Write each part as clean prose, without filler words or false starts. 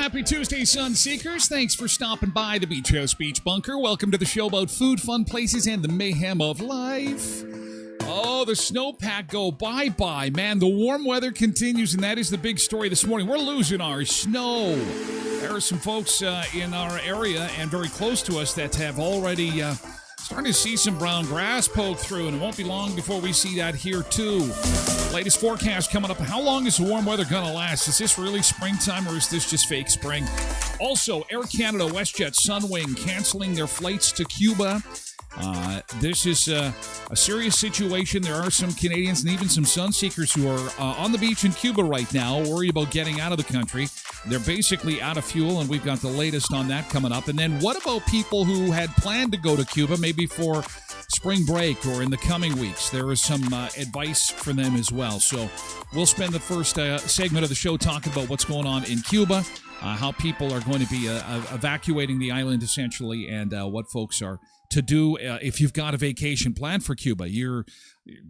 Happy Tuesday, Sun Seekers. Thanks for stopping by the Beach House Beach Bunker. Welcome to the show about food, fun places, and the mayhem of life. Oh, the snowpack go bye-bye. Man, the warm weather continues, and that is the big story this morning. We're losing our snow. There are some folks in our area and very close to us that have already starting to see some brown grass poke through, and it won't be long before we see that here, too. Latest forecast coming up. How long is the warm weather going to last? Is this really springtime, or is this just fake spring? Also, Air Canada, WestJet, Sunwing canceling their flights to Cuba. This is a serious situation. There are some Canadians and even some sun seekers who are on the beach in Cuba right now, worried about getting out of the country. They're basically out of fuel, and we've got the latest on that coming up. And then what about people who had planned to go to Cuba, maybe for spring break or in the coming weeks? There is some advice for them as well. So we'll spend the first segment of the show talking about what's going on in Cuba, how people are going to be evacuating the island essentially, and what folks are to do if you've got a vacation planned for Cuba. You're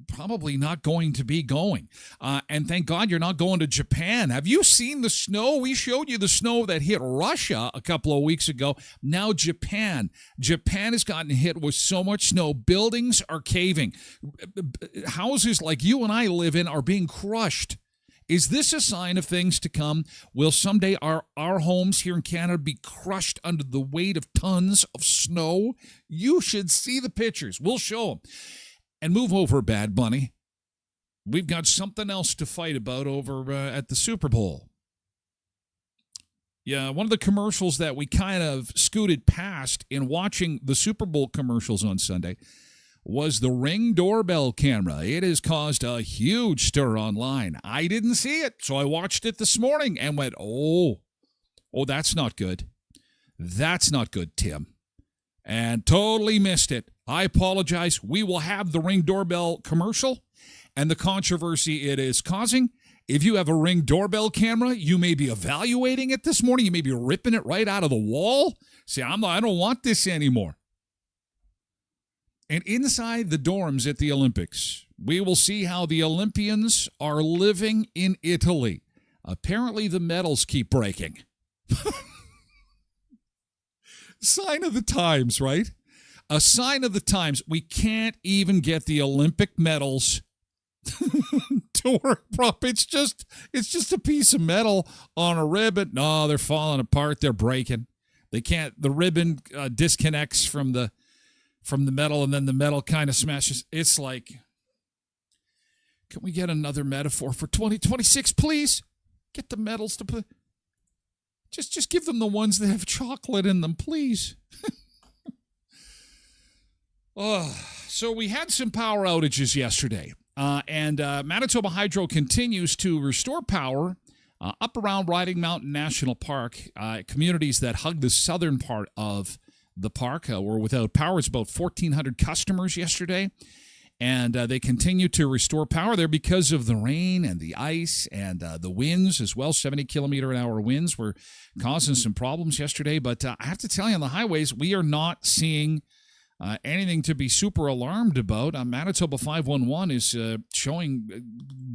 probably not going to be going. And thank God you're not going to Japan. Have you seen the snow? We showed you the snow that hit Russia a couple of weeks ago. Now Japan. Japan has gotten hit with so much snow. Buildings are caving. Houses like you and I live in are being crushed. Is this a sign of things to come? Will someday our homes here in Canada be crushed under the weight of tons of snow? You should see the pictures. We'll show them. And move over, Bad Bunny. We've got something else to fight about over at the Super Bowl. Yeah, one of the commercials that we kind of scooted past in watching the Super Bowl commercials on Sunday was the Ring doorbell camera. It has caused a huge stir online. I didn't see it, so I watched it this morning and went, oh, that's not good. That's not good, Tim. And totally missed it. I apologize. We will have the Ring doorbell commercial and the controversy it is causing. If you have a Ring doorbell camera, you may be evaluating it this morning. You may be ripping it right out of the wall. Say, I don't want this anymore. And inside the dorms at the Olympics, we will see how the Olympians are living in Italy. Apparently, the medals keep breaking. Sign of the times, right? A sign of the times. We can't even get the Olympic medals to work properly. It's just a piece of metal on a ribbon. No, they're falling apart. They're breaking. They can't. The ribbon disconnects from the from the metal, and then the metal kind of smashes. It's like, can we get another metaphor for 2026, please? Get the metals to put. Just give them the ones that have chocolate in them, please. So we had some power outages yesterday, and Manitoba Hydro continues to restore power up around Riding Mountain National Park. Communities that hug the southern part of the park were without power. It's about 1,400 customers yesterday, and they continue to restore power there because of the rain and the ice and the winds as well. 70-kilometer-an-hour winds were causing some problems yesterday, but I have to tell you, on the highways, we are not seeing anything to be super alarmed about. Manitoba 511 is showing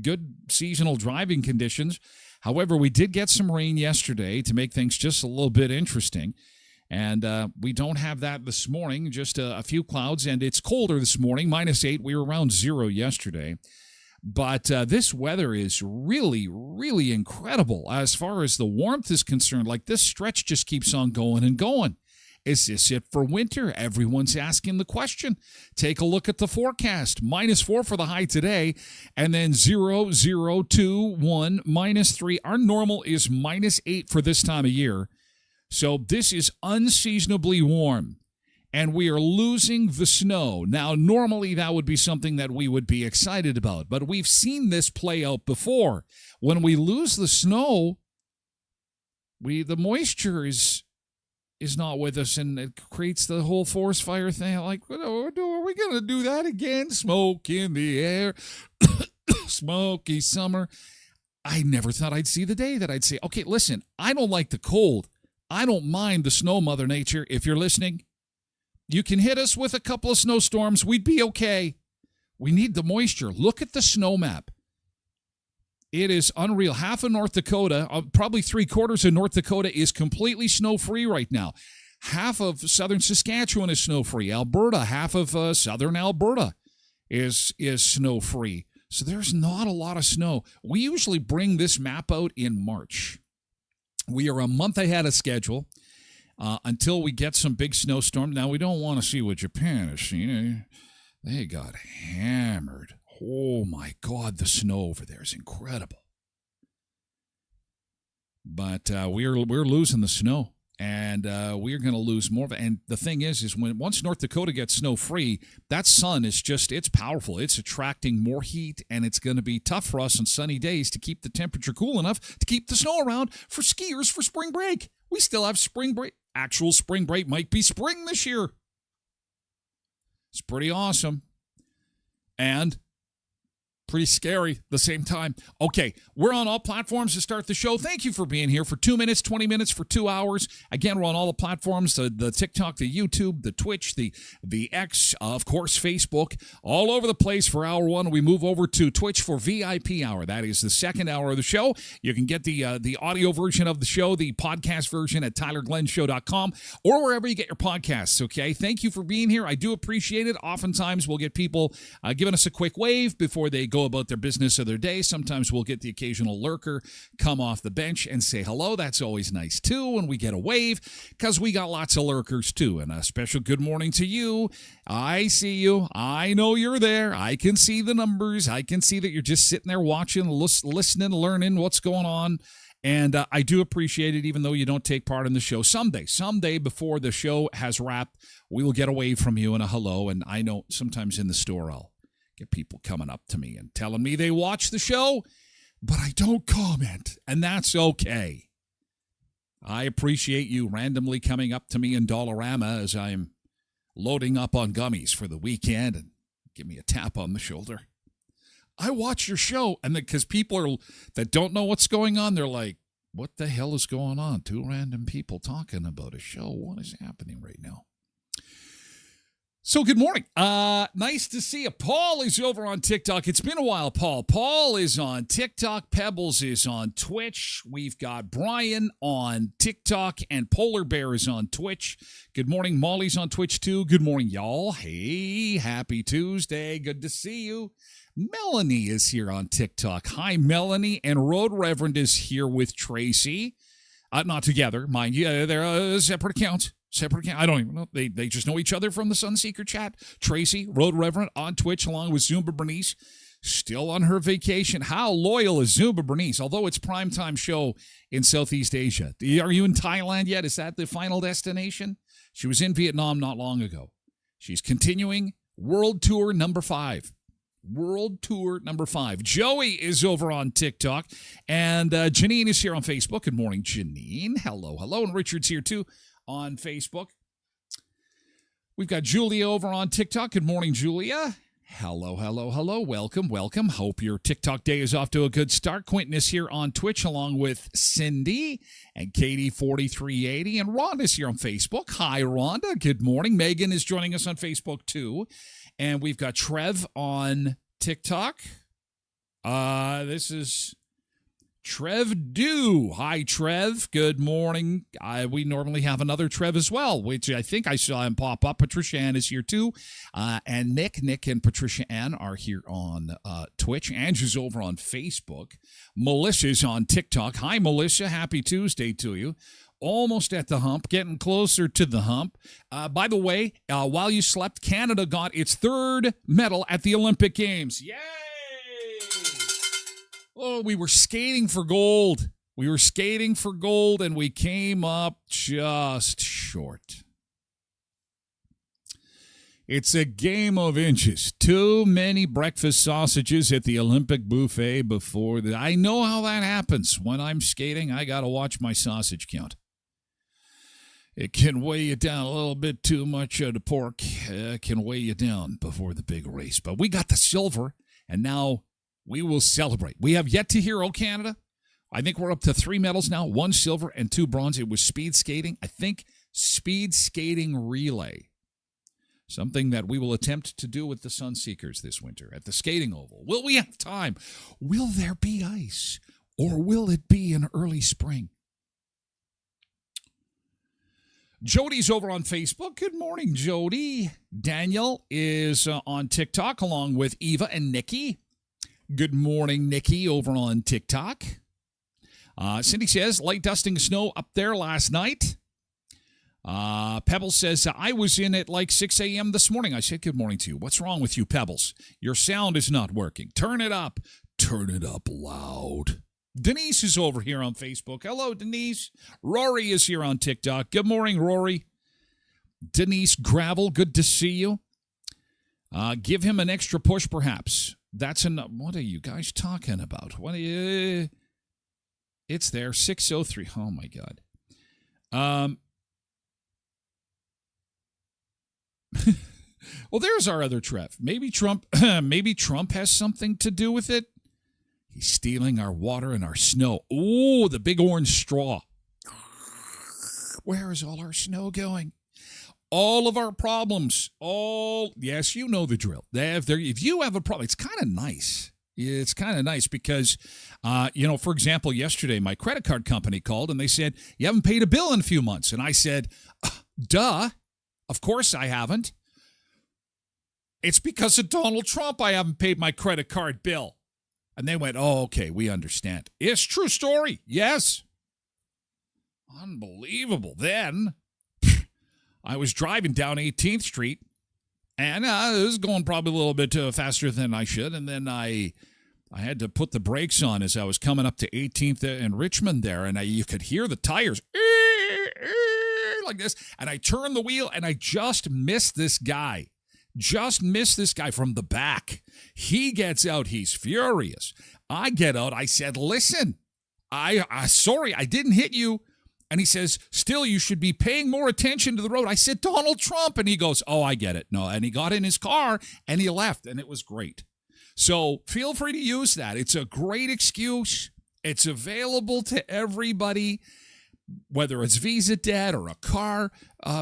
good seasonal driving conditions. However, we did get some rain yesterday to make things just a little bit interesting. And we don't have that this morning, just a few clouds. And it's colder this morning, -8. We were around 0 yesterday. But this weather is really, really incredible as far as the warmth is concerned. Like, this stretch just keeps on going and going. Is this it for winter? Everyone's asking the question. Take a look at the forecast. -4 for the high today, and then 0, 0, 2, 1, -3. Our normal is -8 for this time of year. So this is unseasonably warm, and we are losing the snow. Now, normally that would be something that we would be excited about, but we've seen this play out before. When we lose the snow, the moisture is not with us, and it creates the whole forest fire thing. Like, are we going to do that again? Smoke in the air, smoky summer. I never thought I'd see the day that I'd say, okay, listen, I don't like the cold. I don't mind the snow, Mother Nature. If you're listening, you can hit us with a couple of snowstorms. We'd be okay. We need the moisture. Look at the snow map. It is unreal. Half of North Dakota, probably 3/4 of North Dakota, is completely snow-free right now. Half of southern Saskatchewan is snow-free. Alberta, half of southern Alberta is snow-free. So there's not a lot of snow. We usually bring this map out in March. We are a month ahead of schedule until we get some big snowstorm. Now, we don't want to see what Japan is seeing. They got hammered. Oh, my God, the snow over there is incredible. But we're losing the snow, and we're going to lose more of it. And the thing is once North Dakota gets snow-free, that sun is it's powerful. It's attracting more heat, and it's going to be tough for us on sunny days to keep the temperature cool enough to keep the snow around for skiers for spring break. We still have spring break. Actual spring break might be spring this year. It's pretty awesome. And pretty scary at the same time. Okay, we're on all platforms to start the show. Thank you for being here for 2 minutes, 20 minutes, for 2 hours. Again, we're on all the platforms, the TikTok, the YouTube, the Twitch, the X, of course, Facebook, all over the place for hour one. We move over to Twitch for VIP hour. That is the second hour of the show. You can get the audio version of the show, the podcast version at tylerglenshow.com or wherever you get your podcasts, okay? Thank you for being here. I do appreciate it. Oftentimes, we'll get people giving us a quick wave before they go about their business of their day. Sometimes we'll get the occasional lurker come off the bench and say hello. That's always nice too when we get a wave, because we got lots of lurkers too. And a special good morning to you. I see you. I know you're there. I can see the numbers. I can see that you're just sitting there watching, listening, learning what's going on. And I do appreciate it, even though you don't take part in the show. Someday before the show has wrapped, we will get a wave from you and a hello. And I know sometimes in the store I'll get people coming up to me and telling me they watch the show, but I don't comment, and that's okay. I appreciate you randomly coming up to me in Dollarama as I'm loading up on gummies for the weekend and give me a tap on the shoulder. I watch your show, and because people that don't know what's going on, they're like, what the hell is going on? Two random people talking about a show. What is happening right now? So good morning. Nice to see you. Paul is over on TikTok. It's been a while, Paul. Paul is on TikTok. Pebbles is on Twitch. We've got Brian on TikTok, and Polar Bear is on Twitch. Good morning. Molly's on Twitch too. Good morning, y'all. Hey, happy Tuesday. Good to see you. Melanie is here on TikTok. Hi, Melanie. And Road Reverend is here with Tracy. Not together, mind you. They're separate accounts. Separate account. I don't even know. They just know each other from the Sunseeker chat. Tracy, Road Reverend, on Twitch, along with Zumba Bernice, still on her vacation. How loyal is Zumba Bernice? Although it's primetime show in Southeast Asia. Are you in Thailand yet? Is that the final destination? She was in Vietnam not long ago. She's continuing World Tour number 5. World Tour number 5. Joey is over on TikTok. And Janine is here on Facebook. Good morning, Janine. Hello. And Richard's here, too, on Facebook. We've got Julia over on TikTok. Good morning, Julia. Hello. Welcome. Hope your TikTok day is off to a good start. Quentin is here on Twitch along with Cindy and Katie4380. And Rhonda's here on Facebook. Hi, Rhonda. Good morning. Megan is joining us on Facebook, too. And we've got Trev on TikTok. This is Trev Dew. Hi, Trev. Good morning. We normally have another Trev as well, which I think I saw him pop up. Patricia Ann is here too. And Nick and Patricia Ann are here on Twitch. Andrew's over on Facebook. Melissa's on TikTok. Hi, Melissa. Happy Tuesday to you. Almost at the hump, getting closer to the hump. By the way, while you slept, Canada got its 3rd medal at the Olympic Games. Yay! Oh, we were skating for gold. And we came up just short. It's a game of inches. Too many breakfast sausages at the Olympic buffet before the... I know how that happens. When I'm skating, I got to watch my sausage count. It can weigh you down a little bit too much of the pork. It can weigh you down before the big race. But we got the silver, and now... we will celebrate. We have yet to hear, Canada. I think we're up to 3 medals now, 1 silver and 2 bronze. It was speed skating. I think speed skating relay. Something that we will attempt to do with the Sunseekers this winter at the skating oval. Will we have time? Will there be ice? Or will it be in early spring? Jody's over on Facebook. Good morning, Jody. Daniel is on TikTok along with Eva and Nikki. Good morning, Nikki, over on TikTok. Cindy says, light dusting snow up there last night. Pebbles says, I was in at like 6 a.m. this morning. I said, good morning to you. What's wrong with you, Pebbles? Your sound is not working. Turn it up. Turn it up loud. Denise is over here on Facebook. Hello, Denise. Rory is here on TikTok. Good morning, Rory. Denise Gravel, good to see you. Give him an extra push, perhaps. That's enough. What are you guys talking about? What are you? It's there. 603. Oh, my God. Well, there's our other Trev. Maybe Trump has something to do with it. He's stealing our water and our snow. Oh, the big orange straw. Where is all our snow going? All of our problems, yes, you know the drill. If you have a problem, it's kind of nice. It's kind of nice because, for example, yesterday my credit card company called and they said, you haven't paid a bill in a few months. And I said, duh, of course I haven't. It's because of Donald Trump I haven't paid my credit card bill. And they went, oh, okay, we understand. It's true story, yes. Unbelievable. Then... I was driving down 18th Street, and it was going probably a little bit faster than I should, and then I had to put the brakes on as I was coming up to 18th in Richmond there, and you could hear the tires like this, and I turned the wheel, and I just missed this guy. From the back. He gets out. He's furious. I get out. I said, listen, sorry, I didn't hit you. And he says, still, you should be paying more attention to the road. I said, Donald Trump. And he goes, oh, I get it. No. And he got in his car and he left. And it was great. So feel free to use that. It's a great excuse. It's available to everybody, whether it's Visa debt or a car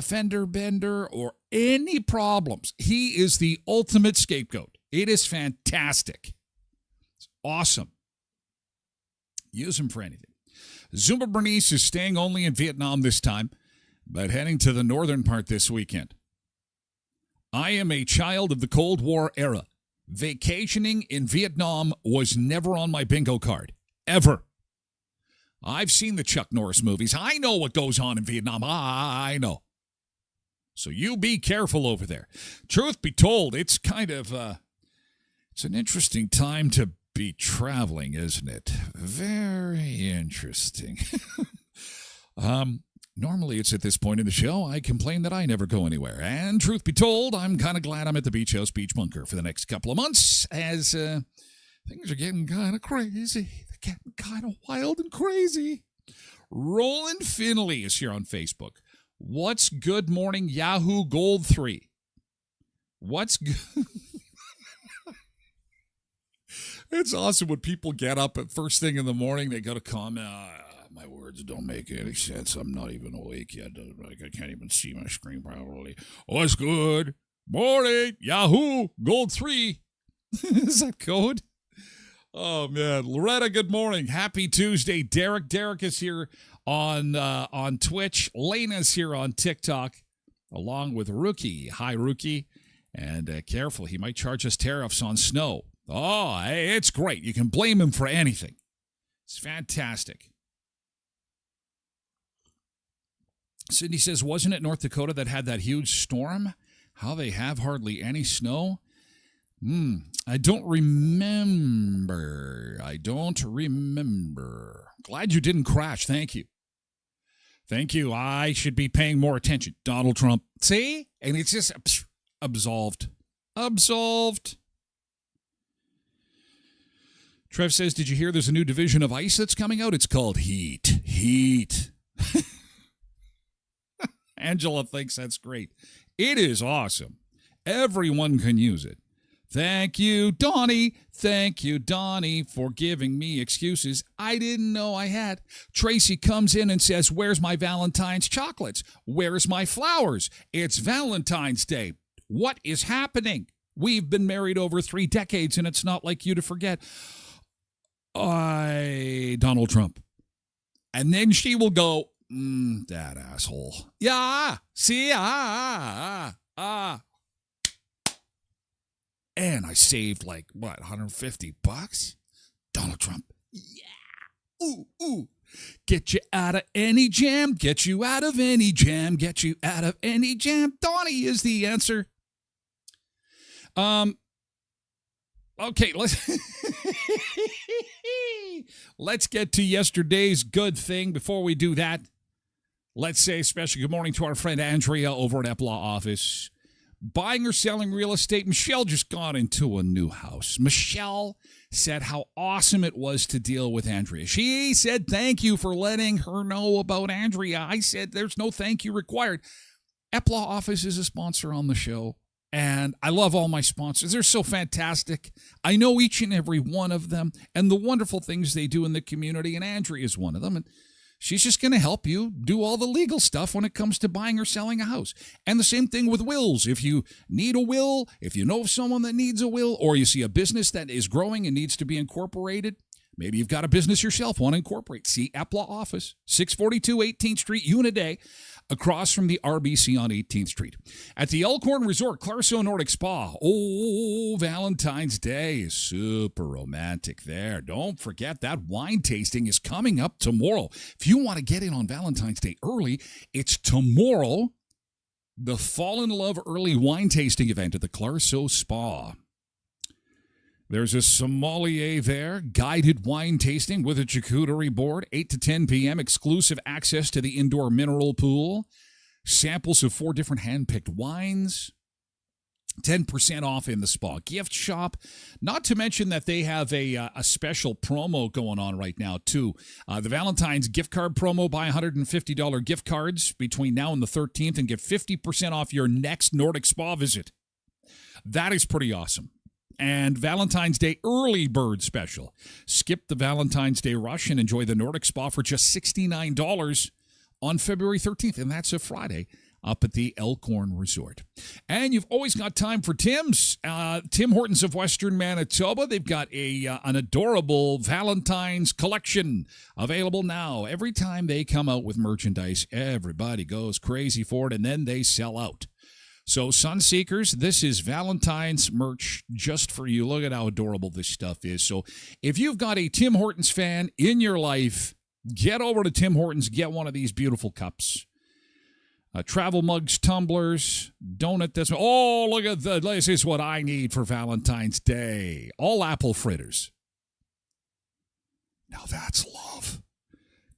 fender bender or any problems. He is the ultimate scapegoat. It is fantastic. It's awesome. Use him for anything. Zumba Bernice is staying only in Vietnam this time, but heading to the northern part this weekend. I am a child of the Cold War era. Vacationing in Vietnam was never on my bingo card. Ever. I've seen the Chuck Norris movies. I know what goes on in Vietnam. I know. So you be careful over there. Truth be told, it's kind of, it's an interesting time to be traveling, isn't it? Very interesting. Normally it's at this point in the show I complain that I never go anywhere. And truth be told, I'm kind of glad I'm at the Beach House Beach Bunker for the next couple of months as things are getting kind of crazy. They're getting kind of wild and crazy. Roland Finley is here on Facebook. What's good morning, Yahoo Gold 3? What's good? It's awesome when people get up at first thing in the morning, they go to comment, my words don't make any sense. I'm not even awake yet. I can't even see my screen properly. What's good morning, Yahoo Gold 3? Is that code? Oh, man. Loretta, good morning. Happy Tuesday. Derek is here on Twitch. Lena's here on TikTok, along with Rookie. Hi, Rookie. And careful, he might charge us tariffs on snow. Oh, hey, it's great. You can blame him for anything. It's fantastic. Sydney says, wasn't it North Dakota that had that huge storm? How they have hardly any snow? I don't remember. Glad you didn't crash. Thank you. I should be paying more attention. Donald Trump. See? And it's just absolved. Trev says, did you hear there's a new division of ice that's coming out? It's called Heat. Angela thinks that's great. It is awesome. Everyone can use it. Thank you, Donnie, for giving me excuses I didn't know I had. Tracy comes in and says, where's my Valentine's chocolates? Where's my flowers? It's Valentine's Day. What is happening? We've been married over 3 decades, and it's not like you to forget. Donald Trump. And then she will go, that asshole. Yeah, see, And I saved $150? Donald Trump. Yeah. Ooh. Get you out of any jam. Get you out of any jam. Get you out of any jam. Donnie is the answer. Okay, let's get to yesterday's good thing. Before we do that, let's say a special good morning to our friend Andrea over at Epla Office. Buying or selling real estate. Michelle just got into a new house. Michelle said how awesome it was to deal with Andrea. She said thank you for letting her know about Andrea. I said there's no thank you required. Epla Office is a sponsor on the show, and I love all my sponsors. They're so fantastic. I know each and every one of them and the wonderful things they do in the community, and Andrea is one of them. And she's just going to help you do all the legal stuff when it comes to buying or selling a house. And the same thing with wills. If you need a will, if you know of someone that needs a will, or you see a business that is growing and needs to be incorporated, maybe you've got a business yourself, want to incorporate. See Epla Office, 642 18th Street, Una Day, across from the RBC on 18th Street. At the Elkhorn Resort, Clarso Nordic Spa. Oh, Valentine's Day is super romantic there. Don't forget that wine tasting is coming up tomorrow. If you want to get in on Valentine's Day early, it's tomorrow. The Fall in Love Early Wine Tasting event at the Clarso Spa. There's a sommelier there, guided wine tasting with a charcuterie board, 8 to 10 p.m., exclusive access to the indoor mineral pool, samples of 4 different hand-picked wines, 10% off in the spa gift shop, not to mention that they have a special promo going on right now, too. The Valentine's gift card promo, buy $150 gift cards between now and the 13th and get 50% off your next Nordic Spa visit. That is pretty awesome. And Valentine's Day early bird special. Skip the Valentine's Day rush and enjoy the Nordic Spa for just $69 on February 13th. And that's a Friday up at the Elkhorn Resort. And you've always got time for Tim's. Tim Hortons of Western Manitoba. They've got an adorable Valentine's collection available now. Every time they come out with merchandise, everybody goes crazy for it, and then they sell out. So, Sunseekers, this is Valentine's merch just for you. Look at how adorable this stuff is. So, if you've got a Tim Hortons fan in your life, Get over to Tim Hortons, get one of these beautiful cups. Travel mugs, tumblers, donut this. Oh, look at this is what I need for Valentine's Day. All apple fritters. Now that's love.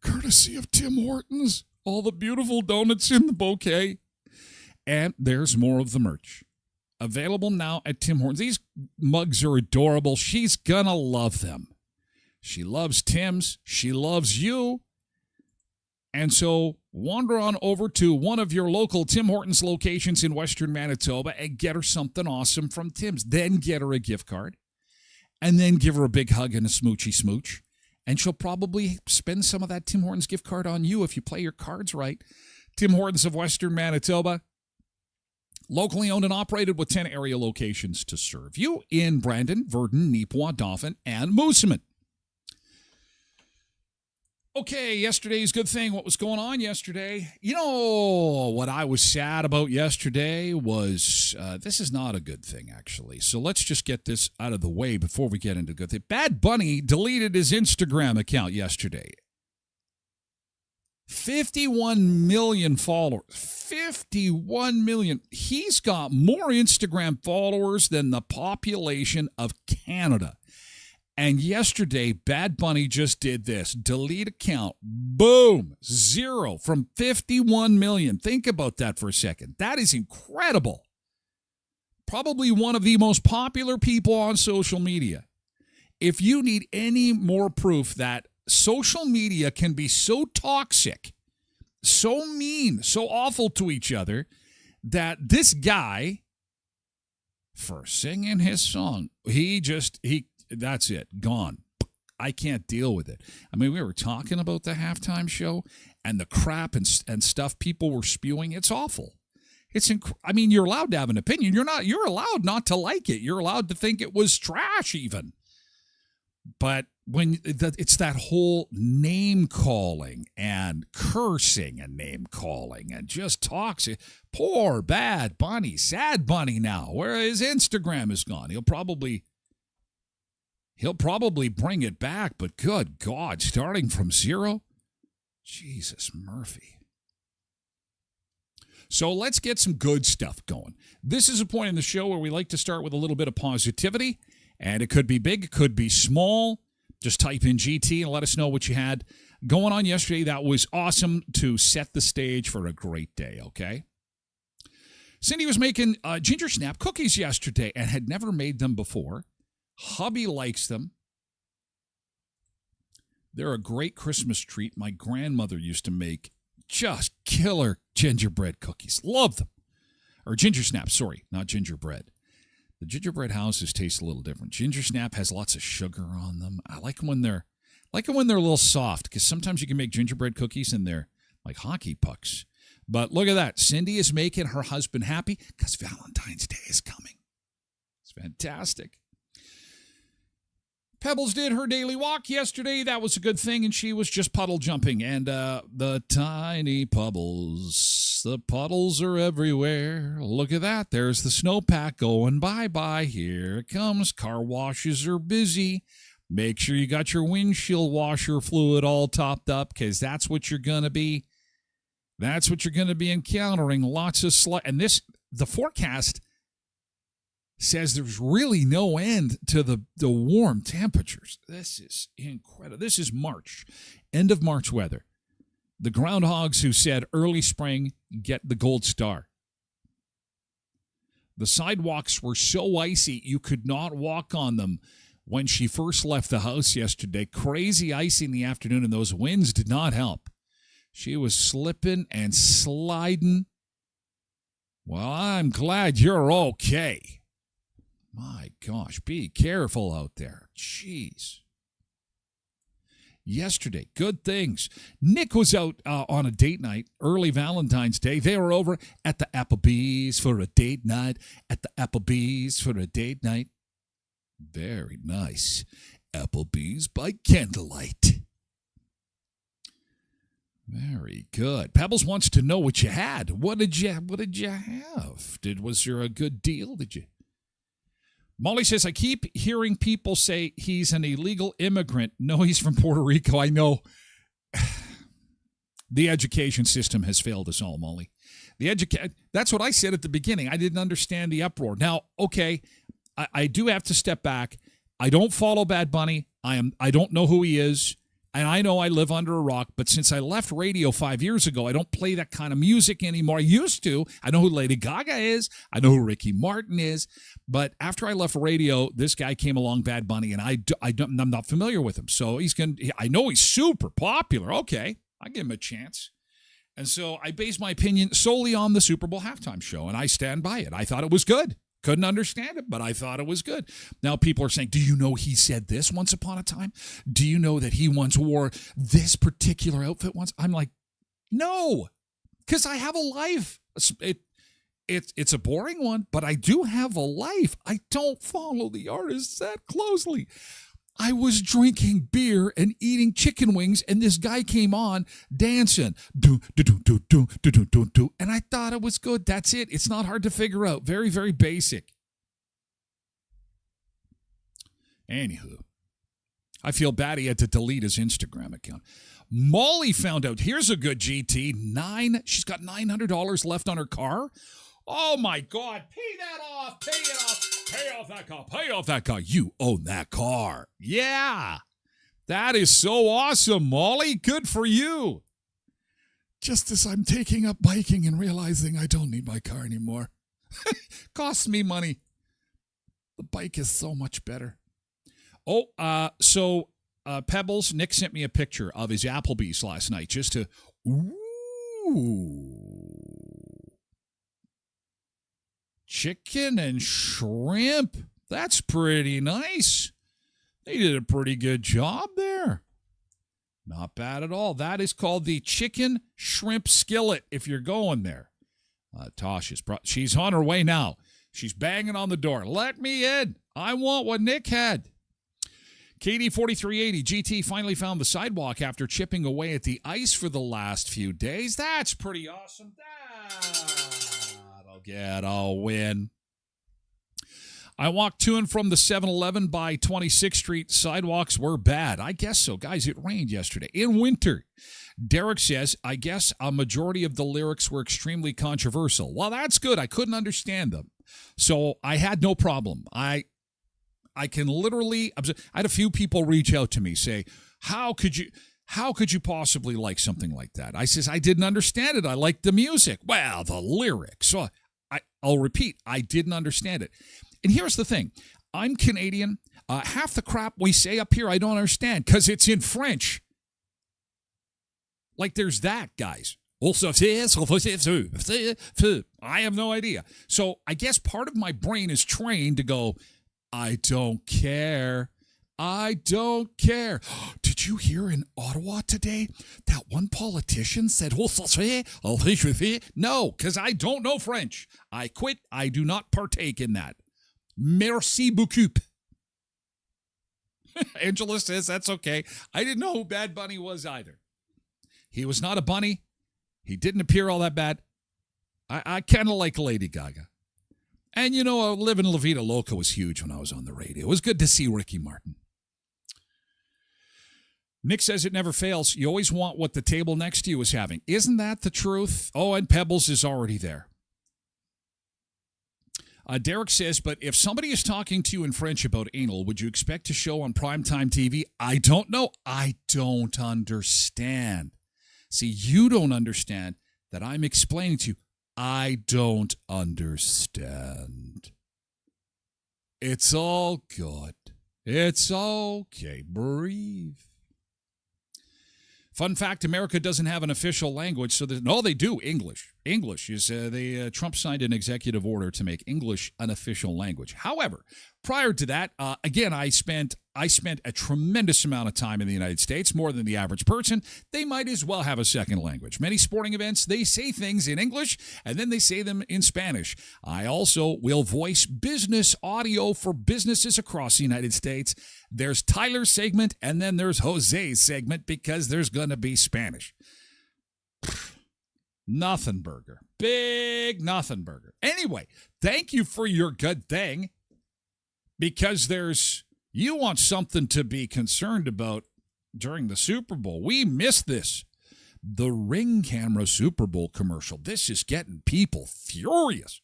Courtesy of Tim Hortons. All the beautiful donuts in the bouquet. And there's more of the merch. Available now at Tim Hortons. These mugs are adorable. She's gonna love them. She loves Tim's. She loves you. And so wander on over to one of your local Tim Hortons locations in Western Manitoba and get her something awesome from Tim's. Then get her a gift card. And then give her a big hug and a smoochy smooch. And she'll probably spend some of that Tim Hortons gift card on you if you play your cards right. Tim Hortons of Western Manitoba. Locally owned and operated with 10 area locations to serve you in Brandon, Verdon, Neepawa, Dauphin, and Moosomin. Okay, yesterday's good thing. What was going on yesterday? You know, what I was sad about yesterday was, this is not a good thing, actually. So let's just get this out of the way before we get into good thing. Bad Bunny deleted his Instagram account yesterday. 51 million followers. 51 million. He's got more Instagram followers than the population of Canada. And yesterday, Bad Bunny just did this. Delete account. Boom. 0 from 51 million. Think about that for a second. That is incredible. Probably one of the most popular people on social media. If you need any more proof that social media can be so toxic, so mean, so awful to each other, that this guy, for singing his song, that's it, gone. I can't deal with it. I mean, we were talking about the halftime show and the crap and stuff people were spewing. It's awful. I mean, you're allowed to have an opinion. You're allowed not to like it. You're allowed to think it was trash even. But when it's that whole name calling and cursing and name calling and just toxic, poor Bad Bunny, sad Bunny now, where his Instagram is gone. He'll probably bring it back, but good God, starting from 0? Jesus Murphy. So let's get some good stuff going. This is a point in the show where we like to start with a little bit of positivity, and it could be big, it could be small. Just type in GT and let us know what you had going on yesterday. That was awesome to set the stage for a great day, okay? Cindy was making ginger snap cookies yesterday and had never made them before. Hubby likes them. They're a great Christmas treat. My grandmother used to make just killer gingerbread cookies. Love them. Or ginger snap, sorry, not gingerbread. The gingerbread houses taste a little different. Ginger snap has lots of sugar on them. I like them when they're a little soft, because sometimes you can make gingerbread cookies and they're like hockey pucks. But look at that. Cindy is making her husband happy because Valentine's Day is coming. It's fantastic. Pebbles did her daily walk yesterday. That was a good thing, and she was just puddle jumping. And the tiny puddles, the puddles are everywhere. Look at that. There's the snowpack going bye-bye. Here it comes. Car washes are busy. Make sure you got your windshield washer fluid all topped up, because that's what you're going to be. That's what you're going to be encountering. Lots of and the forecast says there's really no end to the warm temperatures. This is incredible. This is March, end of March weather. The groundhogs who said early spring get the gold star. The sidewalks were so icy you could not walk on them when she first left the house yesterday. Crazy icy in the afternoon, and those winds did not help. She was slipping and sliding. Well, I'm glad you're okay. My gosh, be careful out there. Jeez. Yesterday, good things. Nick was out on a date night, early Valentine's Day. They were over at the Applebee's for a date night. Very nice. Applebee's by candlelight. Very good. Pebbles wants to know what you had. What did you have? Was there a good deal? Molly says, I keep hearing people say he's an illegal immigrant. No, he's from Puerto Rico. I know. the education system has failed us all, Molly. That's what I said at the beginning. I didn't understand the uproar. Now, okay, I do have to step back. I don't follow Bad Bunny. I don't know who he is. And I know I live under a rock, but since I left radio 5 years ago, I don't play that kind of music anymore. I used to. I know who Lady Gaga is. I know who Ricky Martin is. But after I left radio, this guy came along, Bad Bunny, and I'm not familiar with him. So I know he's super popular. Okay, I give him a chance. And so I base my opinion solely on the Super Bowl halftime show, and I stand by it. I thought it was good. Couldn't understand it, but I thought it was good. Now people are saying, do you know he said this once upon a time? Do you know that he once wore this particular outfit once? I'm like, no, because I have a life. It's a boring one, but I do have a life. I don't follow the artists that closely. I was drinking beer and eating chicken wings, and this guy came on dancing. Do, do, do, do, do, do, do, do, do. And I thought it was good. That's it. It's not hard to figure out. Very, very basic. Anywho, I feel bad he had to delete his Instagram account. Molly found out. Here's a good GT. She's got $900 left on her car. Oh, my God. Pay that off. Pay it off. Pay off that car. Pay off that car. You own that car. Yeah. That is so awesome, Molly. Good for you. Just as I'm taking up biking and realizing I don't need my car anymore. Costs me money. The bike is so much better. Oh, so Pebbles, Nick sent me a picture of his Applebee's last night just to... Ooh. Chicken and shrimp. That's pretty nice. They did a pretty good job there. Not bad at all. That is called the chicken shrimp skillet if you're going there. Tosh she's on her way now. She's banging on the door. Let me in. I want what Nick had. Katie 4380 GT finally found the sidewalk after chipping away at the ice for the last few days. That's pretty awesome. That'll get a win. I walked to and from the 7-Eleven by 26th Street. Sidewalks were bad. I guess so. Guys, it rained yesterday in winter. Derek says, I guess a majority of the lyrics were extremely controversial. Well, that's good. I couldn't understand them. So I had no problem. I can literally, I had a few people reach out to me, say, how could you possibly like something like that? I says, I didn't understand it. I liked the music. Well, the lyrics. So I'll repeat, I didn't understand it. And here's the thing. I'm Canadian. Half the crap we say up here, I don't understand because it's in French. Like there's that, guys. I have no idea. So I guess part of my brain is trained to go, I don't care. I don't care. Did you hear in Ottawa today that one politician said, no, because I don't know French. I quit. I do not partake in that. Merci beaucoup. Angela says that's okay. I didn't know who Bad Bunny was either. He was not a bunny. He didn't appear all that bad. I kind of like Lady Gaga. And, you know, Living La Vida Loca was huge when I was on the radio. It was good to see Ricky Martin. Nick says it never fails. You always want what the table next to you is having. Isn't that the truth? Oh, and Pebbles is already there. Derek says, but if somebody is talking to you in French about anal, would you expect to show on primetime TV? I don't know. I don't understand. See, you don't understand that I'm explaining to you. I don't understand. It's all good. It's okay. Breathe. Fun fact, America doesn't have an official language, so no, they do, English. English is, Trump signed an executive order to make English an official language. However, prior to that, again, I spent a tremendous amount of time in the United States, more than the average person. They might as well have a second language. Many sporting events, they say things in English, and then they say them in Spanish. I also will voice business audio for businesses across the United States. There's Tyler's segment, and then there's Jose's segment, because there's going to be Spanish. Nothing burger. Big nothing burger. Anyway, thank you for your good thing, because you want something to be concerned about. during the Super Bowl. We missed this. The Ring camera Super Bowl commercial. This is getting people furious.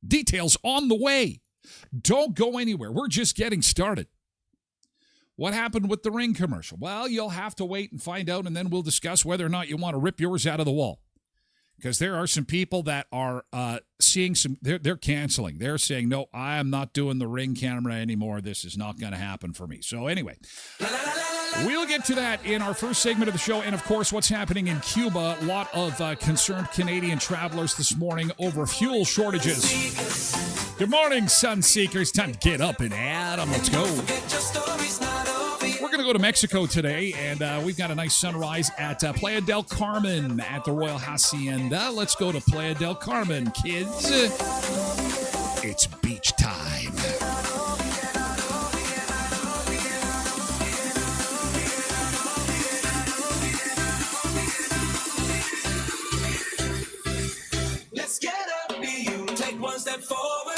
Details on the way. Don't go anywhere. We're just getting started. What happened with the Ring commercial? Well, you'll have to wait and find out, and then we'll discuss whether or not you want to rip yours out of the wall. Because there are some people that are seeing some, they're canceling. They're saying, no, I am not doing the Ring camera anymore. This is not going to happen for me. So anyway, we'll get to that in our first segment of the show. And, of course, what's happening in Cuba. A lot of concerned Canadian travelers this morning over fuel shortages. Good morning, Sunseekers. Time to get up and at 'em. Let's go. We're going to go to Mexico today, and we've got a nice sunrise at Playa del Carmen at the Royal Hacienda. Let's go to Playa del Carmen, kids. It's beach time. Let's get up, be you. Take one step forward.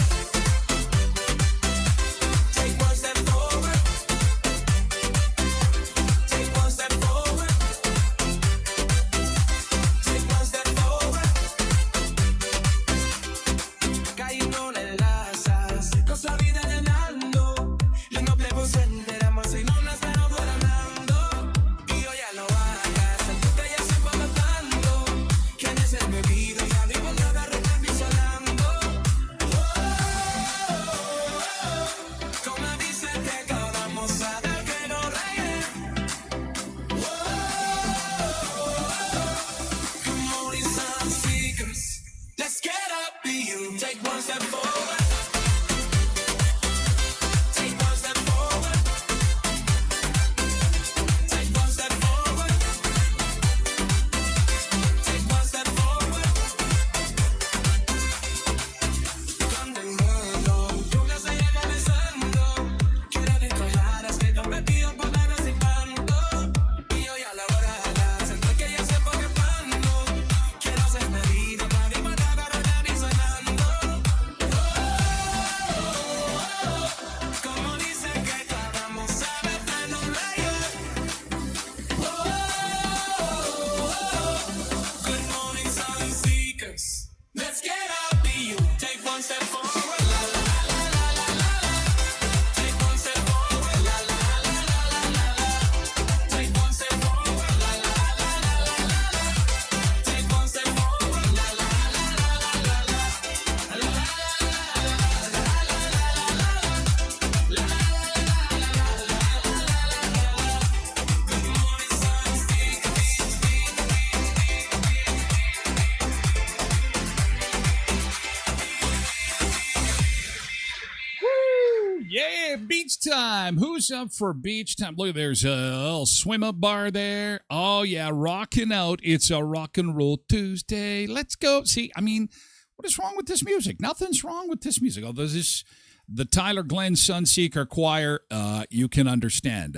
Time. Who's up for beach time? Look, there's a little swim up bar there. Oh, yeah, rocking out. It's a rock and roll Tuesday. Let's go. See, I mean, what is wrong with this music? Nothing's wrong with this music. Although this, the Tyler Glen Sunseeker Choir, you can understand.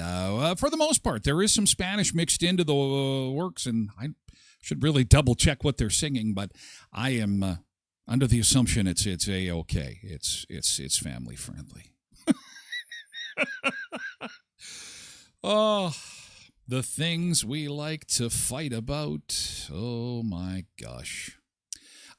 For the most part, there is some Spanish mixed into the works, and I should really double check what they're singing, but I am under the assumption it's A-okay. It's family friendly. Oh, the things we like to fight about. Oh, my gosh.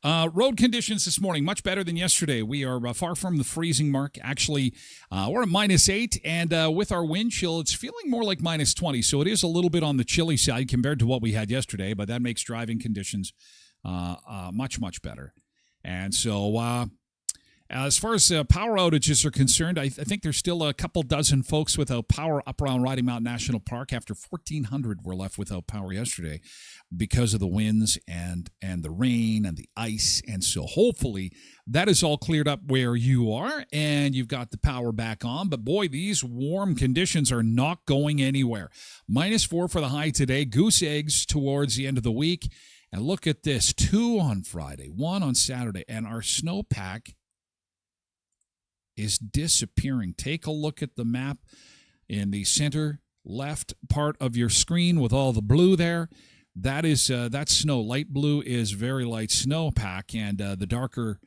Road conditions this morning, much better than yesterday. We are far from the freezing mark. Actually, we're at -8, and with our wind chill, it's feeling more like -20. So it is a little bit on the chilly side compared to what we had yesterday, but that makes driving conditions much, much better. And so as far as power outages are concerned, I think there's still a couple dozen folks without power up around Rocky Mountain National Park after 1,400 were left without power yesterday because of the winds and the rain and the ice. And so hopefully that is all cleared up where you are and you've got the power back on. But boy, these warm conditions are not going anywhere. -4 for the high today, goose eggs towards the end of the week. And look at this, 2 on Friday, 1 on Saturday, and our snowpack is disappearing. Take a look at the map in the center left part of your screen with all the blue there. That is that's snow. Light blue is very light snowpack, and the darker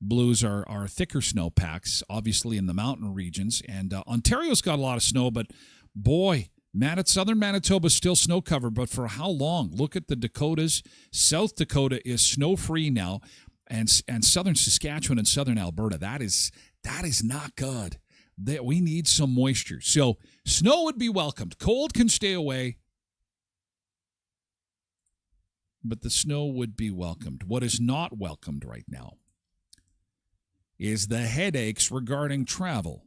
blues are thicker snowpacks, obviously in the mountain regions. And Ontario's got a lot of snow, but boy, Southern Manitoba is still snow covered, but for how long? Look at the Dakotas. South Dakota is snow free now, and southern Saskatchewan and southern Alberta. That is not good. We need some moisture. So snow would be welcomed. Cold can stay away, but the snow would be welcomed. What is not welcomed right now is the headaches regarding travel.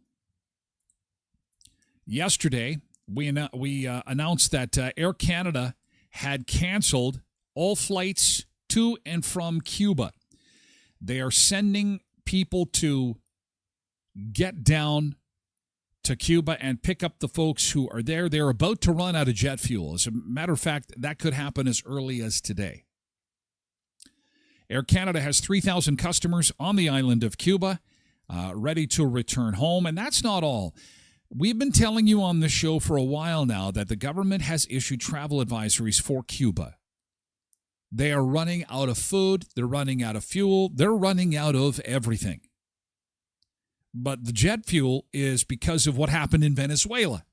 Yesterday, we announced that Air Canada had canceled all flights to and from Cuba. They are sending people to get down to Cuba and pick up the folks who are there. They're about to run out of jet fuel. As a matter of fact, that could happen as early as today. Air Canada has 3,000 customers on the island of Cuba ready to return home, and that's not all. We've been telling you on the show for a while now that the government has issued travel advisories for Cuba. They are running out of food, they're running out of fuel, they're running out of everything. But the jet fuel is because of what happened in Venezuela.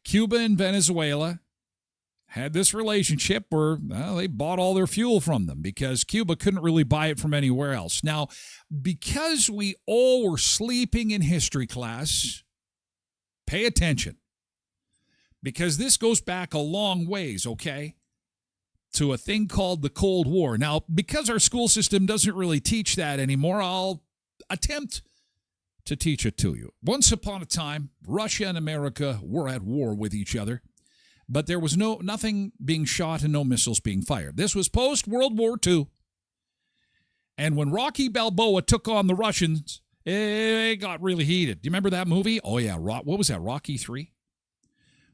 Cuba and Venezuela had this relationship where they bought all their fuel from them because Cuba couldn't really buy it from anywhere else. Now, because we all were sleeping in history class, pay attention, because this goes back a long ways, okay, to a thing called the Cold War. Now, because our school system doesn't really teach that anymore, I'll attempt to teach it to you. Once upon a time, Russia and America were at war with each other, but there was nothing being shot and no missiles being fired. This was post-World War II. And when Rocky Balboa took on the Russians, it got really heated. Do you remember that movie? Oh, yeah. What was that, Rocky 3?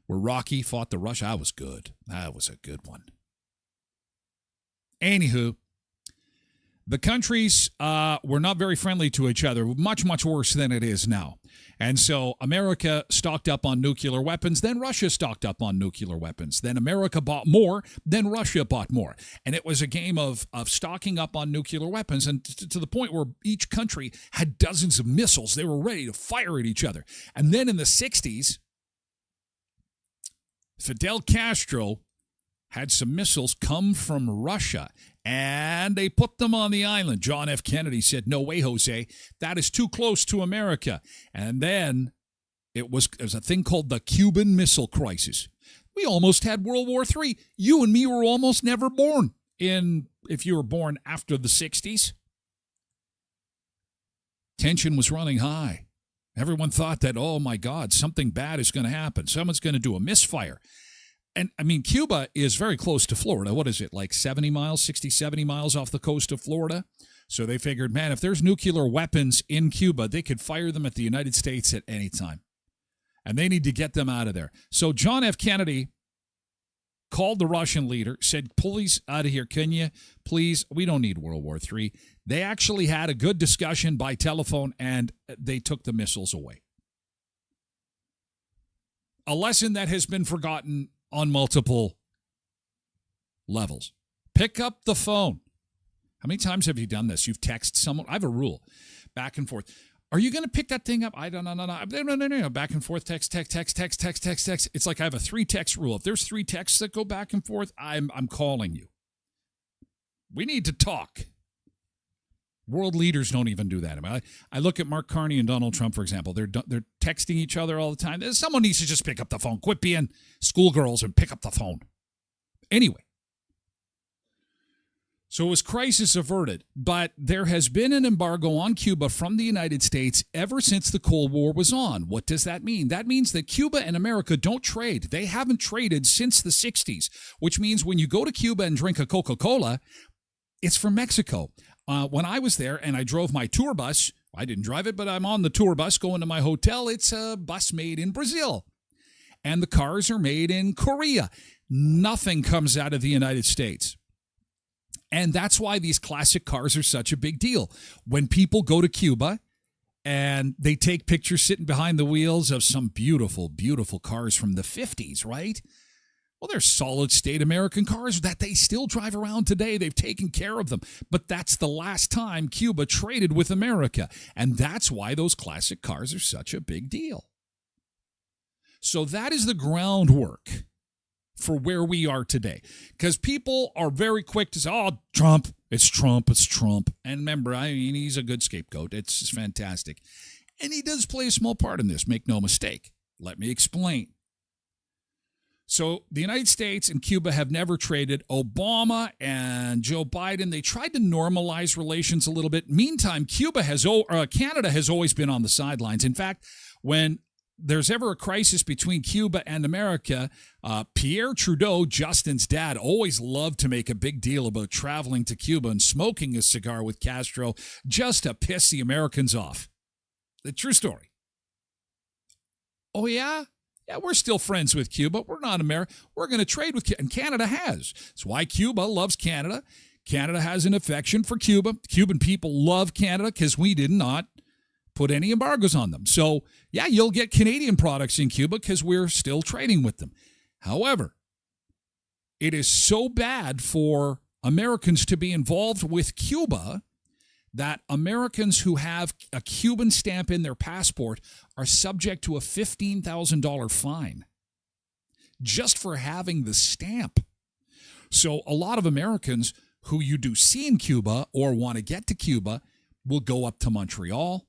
Where Rocky fought the Russians? That was good. That was a good one. Anywho, the countries were not very friendly to each other, much, much worse than it is now. And so America stocked up on nuclear weapons, then Russia stocked up on nuclear weapons. Then America bought more, then Russia bought more. And it was a game of stocking up on nuclear weapons, and to the point where each country had dozens of missiles. They were ready to fire at each other. And then in the 60s, Fidel Castro had some missiles come from Russia, and they put them on the island. John F. Kennedy said, "No way, Jose. That is too close to America." And then there was a thing called the Cuban Missile Crisis. We almost had World War III. You and me were almost never born if you were born after the 60s. Tension was running high. Everyone thought that, oh, my God, something bad is going to happen. Someone's going to do a misfire. And, I mean, Cuba is very close to Florida. What is it, like 70 miles, 60, 70 miles off the coast of Florida? So they figured, man, if there's nuclear weapons in Cuba, they could fire them at the United States at any time. And they need to get them out of there. So John F. Kennedy called the Russian leader, said, "Please, out of here, can you? Please, we don't need World War III." They actually had a good discussion by telephone, and they took the missiles away. A lesson that has been forgotten on multiple levels. Pick up the phone. How many times have you done this? You've texted someone. I have a rule. Back and forth. Are you going to pick that thing up? I don't know. No. Back and forth, text. It's like I have a 3-text rule. If there's 3 texts that go back and forth, I'm calling you. We need to talk. World leaders don't even do that. I mean, I look at Mark Carney and Donald Trump, for example. They're texting each other all the time. Someone needs to just pick up the phone. Quit being schoolgirls and pick up the phone. Anyway. So it was crisis averted, but there has been an embargo on Cuba from the United States ever since the Cold War was on. What does that mean? That means that Cuba and America don't trade. They haven't traded since the 60s, which means when you go to Cuba and drink a Coca-Cola, it's from Mexico. When I was there and I drove my tour bus, I didn't drive it, but I'm on the tour bus going to my hotel. It's a bus made in Brazil. And the cars are made in Korea. Nothing comes out of the United States. And that's why these classic cars are such a big deal. When people go to Cuba and they take pictures sitting behind the wheels of some beautiful, beautiful cars from the 50s, right? Well, they're solid state American cars that they still drive around today. They've taken care of them. But that's the last time Cuba traded with America. And that's why those classic cars are such a big deal. So that is the groundwork for where we are today. Because people are very quick to say, oh, Trump, it's Trump, it's Trump. And remember, I mean, he's a good scapegoat. It's just fantastic. And he does play a small part in this, make no mistake. Let me explain. So the United States and Cuba have never traded. Obama and Joe Biden, they tried to normalize relations a little bit. Meantime, Canada has always been on the sidelines. In fact, when there's ever a crisis between Cuba and America, Pierre Trudeau, Justin's dad, always loved to make a big deal about traveling to Cuba and smoking a cigar with Castro just to piss the Americans off. The true story. Oh, yeah? Yeah, we're still friends with Cuba. We're not America. We're going to trade with Cuba. And Canada has. That's why Cuba loves Canada. Canada has an affection for Cuba. Cuban people love Canada because we did not put any embargoes on them. So, yeah, you'll get Canadian products in Cuba because we're still trading with them. However, it is so bad for Americans to be involved with Cuba that Americans who have a Cuban stamp in their passport are subject to a $15,000 fine just for having the stamp. So a lot of Americans who you do see in Cuba or want to get to Cuba will go up to Montreal,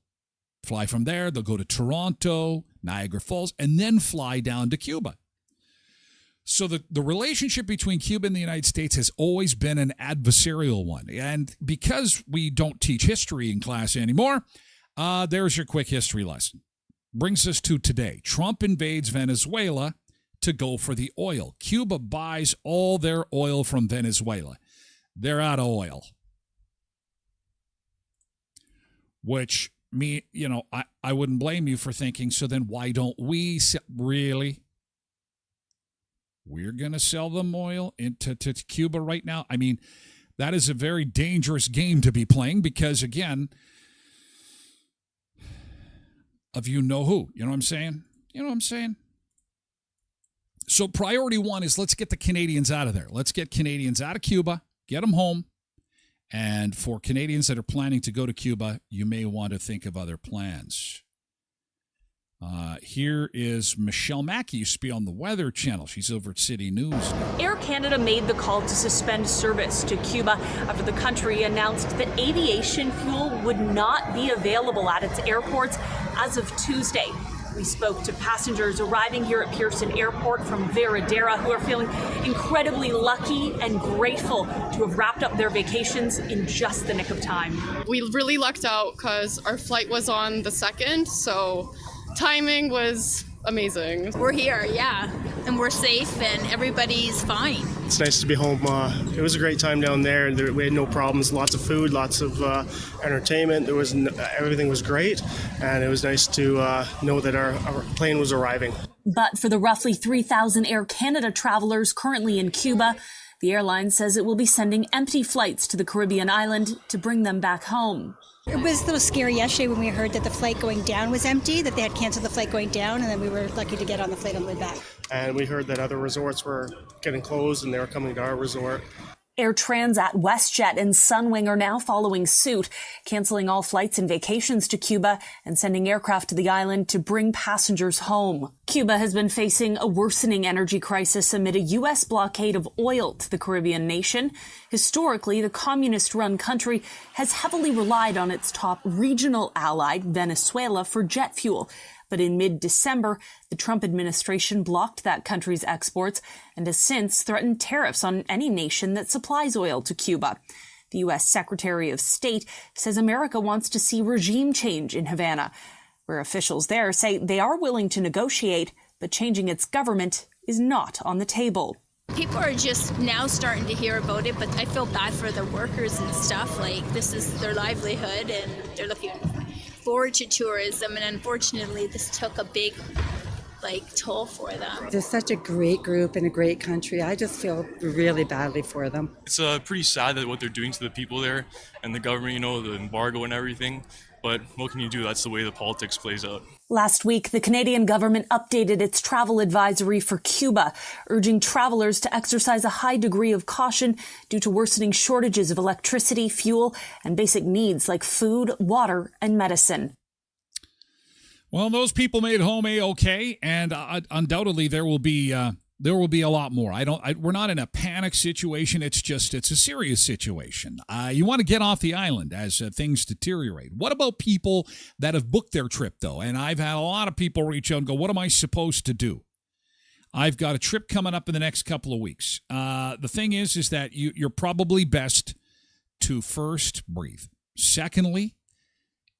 fly from there, they'll go to Toronto, Niagara Falls, and then fly down to Cuba. So the relationship between Cuba and the United States has always been an adversarial one. And because we don't teach history in class anymore, there's your quick history lesson. Brings us to today. Trump invades Venezuela to go for the oil. Cuba buys all their oil from Venezuela. They're out of oil. Which, I wouldn't blame you for thinking, so then why don't we really? We're going to sell them oil to Cuba right now. I mean, that is a very dangerous game to be playing because, again, of you know who. You know what I'm saying? You know what I'm saying? So priority one is let's get the Canadians out of there. Let's get Canadians out of Cuba, get them home. And for Canadians that are planning to go to Cuba, you may want to think of other plans. Here is Michelle Mackey, used to be on the Weather Channel. She's over at City News now. Air Canada made the call to suspend service to Cuba after the country announced that aviation fuel would not be available at its airports as of Tuesday. We spoke to passengers arriving here at Pearson Airport from Veradera who are feeling incredibly lucky and grateful to have wrapped up their vacations in just the nick of time. We really lucked out because our flight was on the 2nd, so timing was amazing. We're here, yeah, and we're safe and everybody's fine. It's nice to be home. It was a great time down there. We had no problems, lots of food, lots of entertainment. Everything was great, and it was nice to know that our plane was arriving. But for the roughly 3,000 Air Canada travelers currently in Cuba, the airline says it will be sending empty flights to the Caribbean island to bring them back home. It was a little scary yesterday when we heard that the flight going down was empty, that they had canceled the flight going down, and then we were lucky to get on the flight on the way back. And we heard that other resorts were getting closed and they were coming to our resort. Air Transat, WestJet, and Sunwing are now following suit, canceling all flights and vacations to Cuba and sending aircraft to the island to bring passengers home. Cuba has been facing a worsening energy crisis amid a U.S. blockade of oil to the Caribbean nation. Historically, the communist-run country has heavily relied on its top regional ally, Venezuela, for jet fuel. But in mid-December, the Trump administration blocked that country's exports and has since threatened tariffs on any nation that supplies oil to Cuba. The U.S. Secretary of State says America wants to see regime change in Havana, where officials there say they are willing to negotiate, but changing its government is not on the table. People are just now starting to hear about it, but I feel bad for the workers and stuff. Like, this is their livelihood, and they're looking forward to tourism, and unfortunately this took a big toll for them. They're such a great group and a great country. I just feel really badly for them. It's pretty sad that what they're doing to the people there and the government, the embargo and everything. But what can you do? That's the way the politics plays out. Last week, the Canadian government updated its travel advisory for Cuba, urging travelers to exercise a high degree of caution due to worsening shortages of electricity, fuel, and basic needs like food, water, and medicine. Well, those people made it home A-okay, and undoubtedly there will be a lot more. We're not in a panic situation. It's a serious situation. You want to get off the island as things deteriorate. What about people that have booked their trip, though? And I've had a lot of people reach out and go, what am I supposed to do? I've got a trip coming up in the next couple of weeks. The thing is that you're probably best to first breathe. Secondly,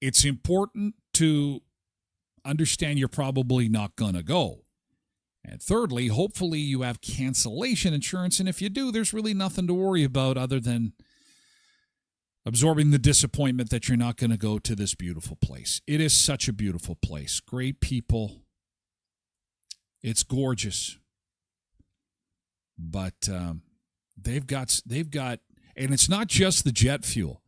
it's important to understand you're probably not going to go. And thirdly, hopefully you have cancellation insurance. And if you do, there's really nothing to worry about other than absorbing the disappointment that you're not going to go to this beautiful place. It is such a beautiful place. Great people. It's gorgeous. But they've got, and it's not just the jet fuel.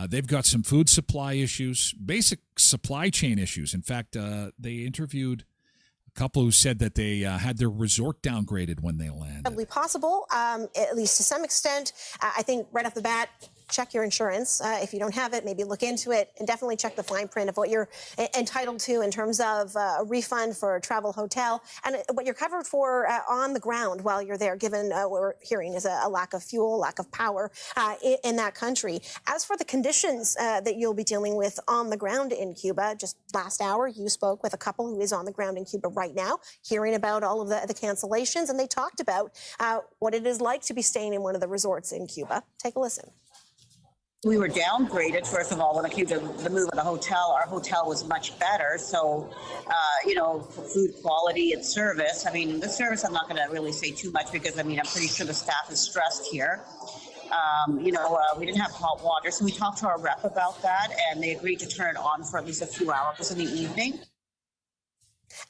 They've got some food supply issues, basic supply chain issues. In fact, they interviewed a couple who said that they had their resort downgraded when they landed. Probably possible, at least to some extent. I think right off the bat, check your insurance. If you don't have it, maybe look into it, and definitely check the fine print of what you're entitled to in terms of a refund for a travel hotel and what you're covered for on the ground while you're there, given what we're hearing is a lack of fuel, lack of power in that country. As for the conditions that you'll be dealing with on the ground in Cuba, just last hour, you spoke with a couple who is on the ground in Cuba right now, hearing about all of the cancellations, and they talked about what it is like to be staying in one of the resorts in Cuba. Take a listen. We were downgraded, first of all, when it came to the move of the hotel. Our hotel was much better. So, for food quality and service. I mean, the service, I'm not going to really say too much because, I'm pretty sure the staff is stressed here. We didn't have hot water. So we talked to our rep about that, and they agreed to turn it on for at least a few hours in the evening.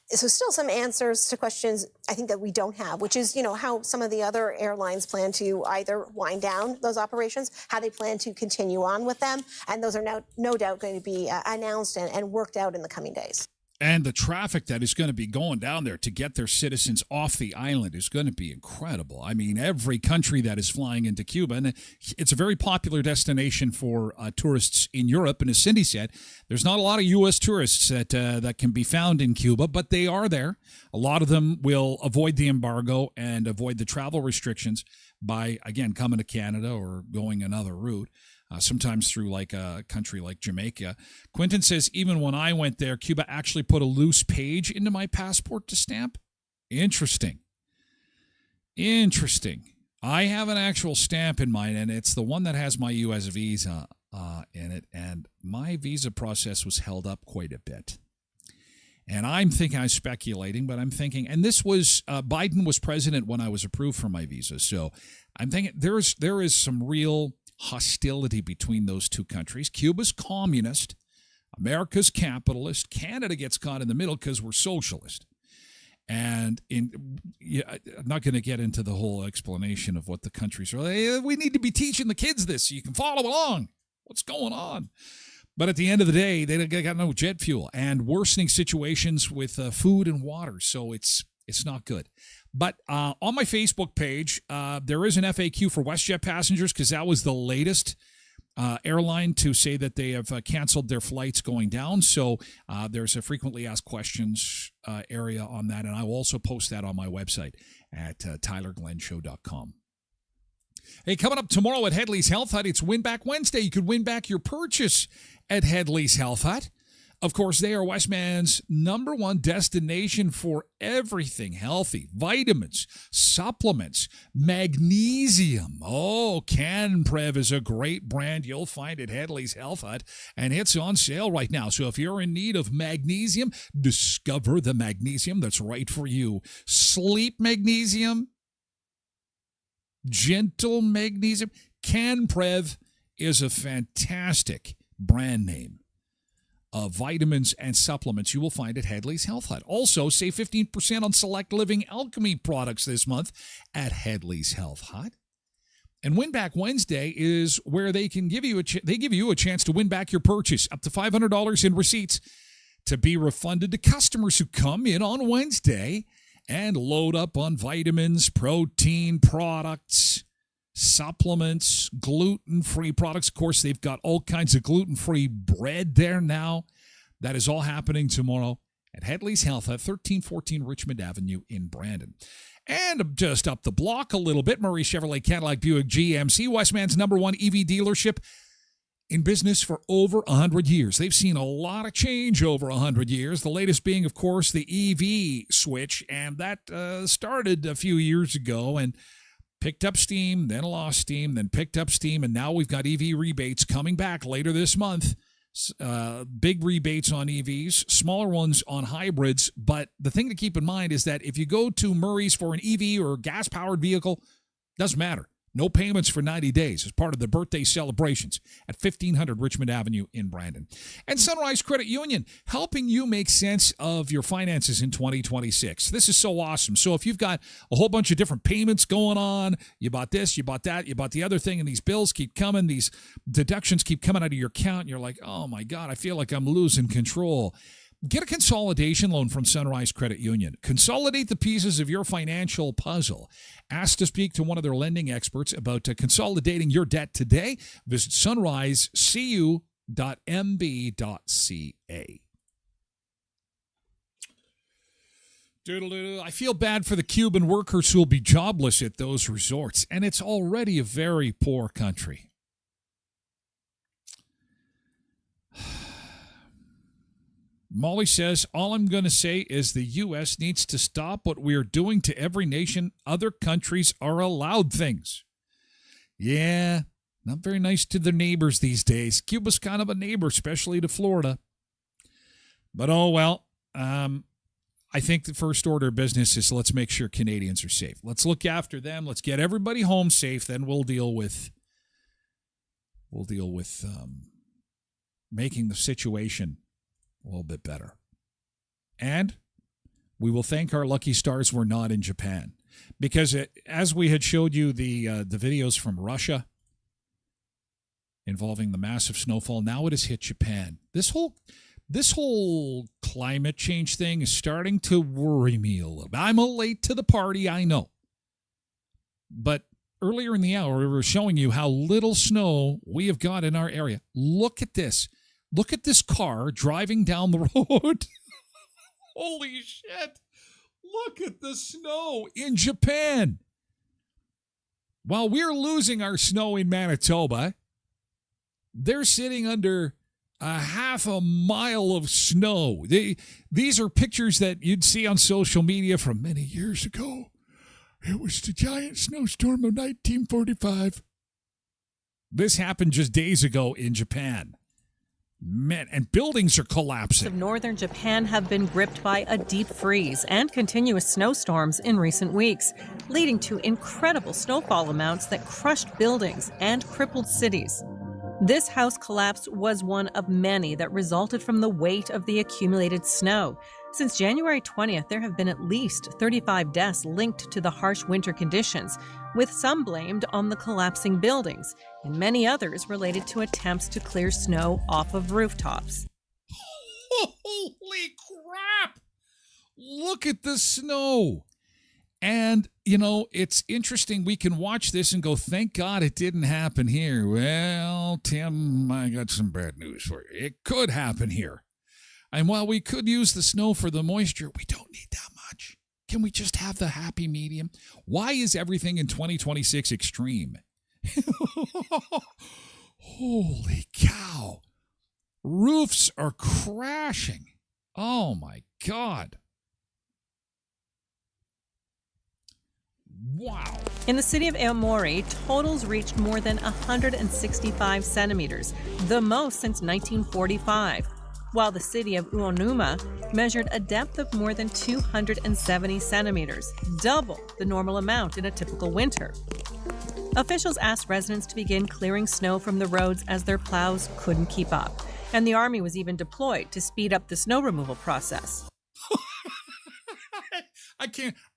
So still some answers to questions I think that we don't have, which is, how some of the other airlines plan to either wind down those operations, how they plan to continue on with them. And those are no doubt going to be announced and worked out in the coming days. And the traffic that is going to be going down there to get their citizens off the island is going to be incredible. I mean, every country that is flying into Cuba, and it's a very popular destination for tourists in Europe. And as Cindy said, there's not a lot of U.S. tourists that can be found in Cuba, but they are there. A lot of them will avoid the embargo and avoid the travel restrictions by, again, coming to Canada or going another route. Sometimes through like a country like Jamaica. Quentin says, even when I went there, Cuba actually put a loose page into my passport to stamp. Interesting. I have an actual stamp in mine, and it's the one that has my U.S. visa in it, and my visa process was held up quite a bit. And I'm speculating, but I'm thinking, and this was, Biden was president when I was approved for my visa, so I'm thinking there is some real hostility between those two countries. Cuba's communist, America's capitalist, Canada gets caught in the middle because we're socialist. And I'm not going to get into the whole explanation of what the countries are. We need to be teaching the kids this so you can follow along. What's going on? But at the end of the day, they got no jet fuel and worsening situations with food and water. So it's not good. But on my Facebook page, there is an FAQ for WestJet passengers because that was the latest airline to say that they have canceled their flights going down. So there's a frequently asked questions area on that. And I will also post that on my website at tylerglenshow.com. Hey, coming up tomorrow at Headley's Health Hut, it's Win Back Wednesday. You could win back your purchase at Headley's Health Hut. Of course, they are Westman's #1 destination for everything healthy. Vitamins, supplements, magnesium. Oh, CanPrev is a great brand you'll find at Headley's Health Hut, and it's on sale right now. So if you're in need of magnesium, discover the magnesium that's right for you. Sleep magnesium, gentle magnesium. CanPrev is a fantastic brand name of vitamins and supplements you will find at Headley's Health Hut. Also, save 15% on select Living Alchemy products this month at Headley's Health Hut. And Win Back Wednesday is where they can give you a chance to win back your purchase, up to $500 in receipts to be refunded to customers who come in on Wednesday and load up on vitamins, protein products, supplements, gluten-free products. Of course, they've got all kinds of gluten-free bread there now. That is all happening tomorrow at Headley's Health at 1314 Richmond Avenue in Brandon. And just up the block a little bit, Murray Chevrolet Cadillac Buick GMC, Westman's #1 EV dealership, in business for over 100 years. They've seen a lot of change over 100 years, the latest being, of course, the EV switch, and that started a few years ago and picked up steam, then lost steam, then picked up steam, and now we've got EV rebates coming back later this month. Big rebates on EVs, smaller ones on hybrids, but the thing to keep in mind is that if you go to Murray's for an EV or gas-powered vehicle, doesn't matter. No payments for 90 days as part of the birthday celebrations at 1500 Richmond Avenue in Brandon. And Sunrise Credit Union, helping you make sense of your finances in 2026. This is so awesome. So if you've got a whole bunch of different payments going on, you bought this, you bought that, you bought the other thing, and these bills keep coming, these deductions keep coming out of your account, and you're like, oh my God, I feel like I'm losing control. Get a consolidation loan from Sunrise Credit Union. Consolidate the pieces of your financial puzzle. Ask to speak to one of their lending experts about consolidating your debt today. Visit sunrisecu.mb.ca. Doodle-doodle. I feel bad for the Cuban workers who will be jobless at those resorts, and it's already a very poor country. Molly says, all I'm going to say is the U.S. needs to stop what we are doing to every nation. Other countries are allowed things. Yeah, not very nice to their neighbors these days. Cuba's kind of a neighbor, especially to Florida. But oh well, I think the first order of business is let's make sure Canadians are safe. Let's look after them. Let's get everybody home safe. Then we'll deal with making the situation a little bit better. And we will thank our lucky stars we're not in Japan. Because as we had showed you the videos from Russia involving the massive snowfall, now it has hit Japan. This whole climate change thing is starting to worry me a little bit. I'm a late to the party, I know. But earlier in the hour, we were showing you how little snow we have got in our area. Look at this. Look at this car driving down the road. Holy shit. Look at the snow in Japan. While we're losing our snow in Manitoba, they're sitting under a half a mile of snow. These are pictures that you'd see on social media from many years ago. It was the giant snowstorm of 1945. This happened just days ago in Japan. Man, and buildings are collapsing. Of northern Japan have been gripped by a deep freeze and continuous snowstorms in recent weeks, leading to incredible snowfall amounts that crushed buildings and crippled cities. This house collapse was one of many that resulted from the weight of the accumulated snow. Since January 20th, there have been at least 35 deaths linked to the harsh winter conditions, with some blamed on the collapsing buildings, and many others related to attempts to clear snow off of rooftops. Holy crap! Look at the snow. And, you know, it's interesting. We can watch this and go, thank God it didn't happen here. Well, Tim, I got some bad news for you. It could happen here. And while we could use the snow for the moisture, we don't need that much. Can we just have the happy medium? Why is everything in 2026 extreme? Holy cow. Roofs are crashing. Oh, my God. Wow. In the city of Aomori, totals reached more than 165 centimeters, the most since 1945. While the city of Uonuma measured a depth of more than 270 centimeters, double the normal amount in a typical winter. Officials asked residents to begin clearing snow from the roads as their plows couldn't keep up, and the army was even deployed to speed up the snow removal process. I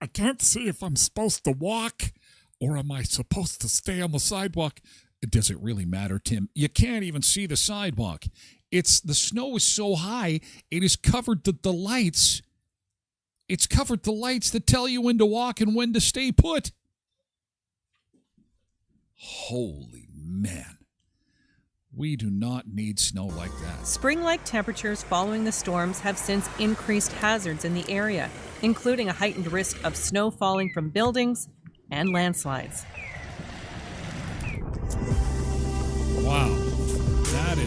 can't see if I'm supposed to walk or am I supposed to stay on the sidewalk. Does it really matter, Tim? You can't even see the sidewalk. The snow is so high, it has covered the lights. It's covered the lights that tell you when to walk and when to stay put. Holy man. We do not need snow like that. Spring-like temperatures following the storms have since increased hazards in the area, including a heightened risk of snow falling from buildings and landslides. Wow. That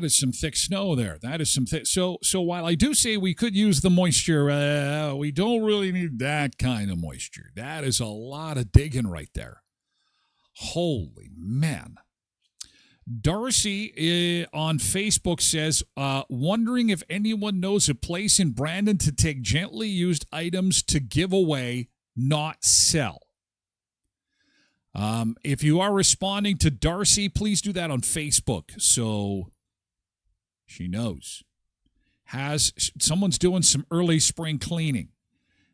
is some thick snow there. That is some thick. So while I do say we could use the moisture, we don't really need that kind of moisture. That is a lot of digging right there. Holy man. Darcy on Facebook says, wondering if anyone knows a place in Brandon to take gently used items to give away, not sell. If you are responding to Darcy, please do that on Facebook so she knows. Someone's doing some early spring cleaning.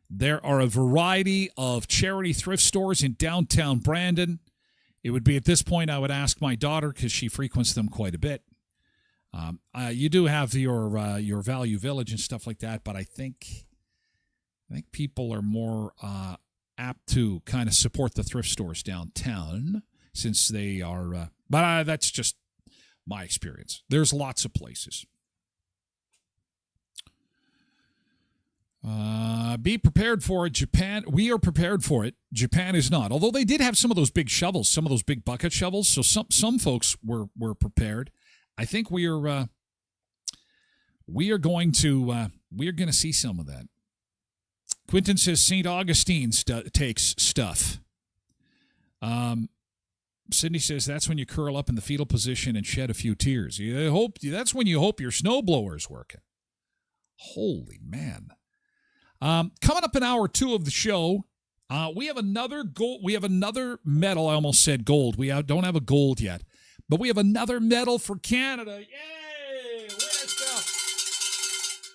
There are a variety of charity thrift stores in downtown Brandon. It would be at this point I would ask my daughter because she frequents them quite a bit. You do have your Value Village and stuff like that, but I think people are more apt to kind of support the thrift stores downtown since they are. But that's just my experience. There's lots of places. Be prepared for it, Japan. We are prepared for it. Japan is not. Although they did have some of those big shovels, some of those big bucket shovels. So some folks were prepared. I think we are going to see some of that. Quentin says St. Augustine takes stuff. Cindy says that's when you curl up in the fetal position and shed a few tears. That's when you hope your snowblower's working. Holy man. Coming up in hour 2 of the show, we have another gold. We have another medal. I almost said gold. We don't have a gold yet, but we have another medal for Canada. Yay! Let's go.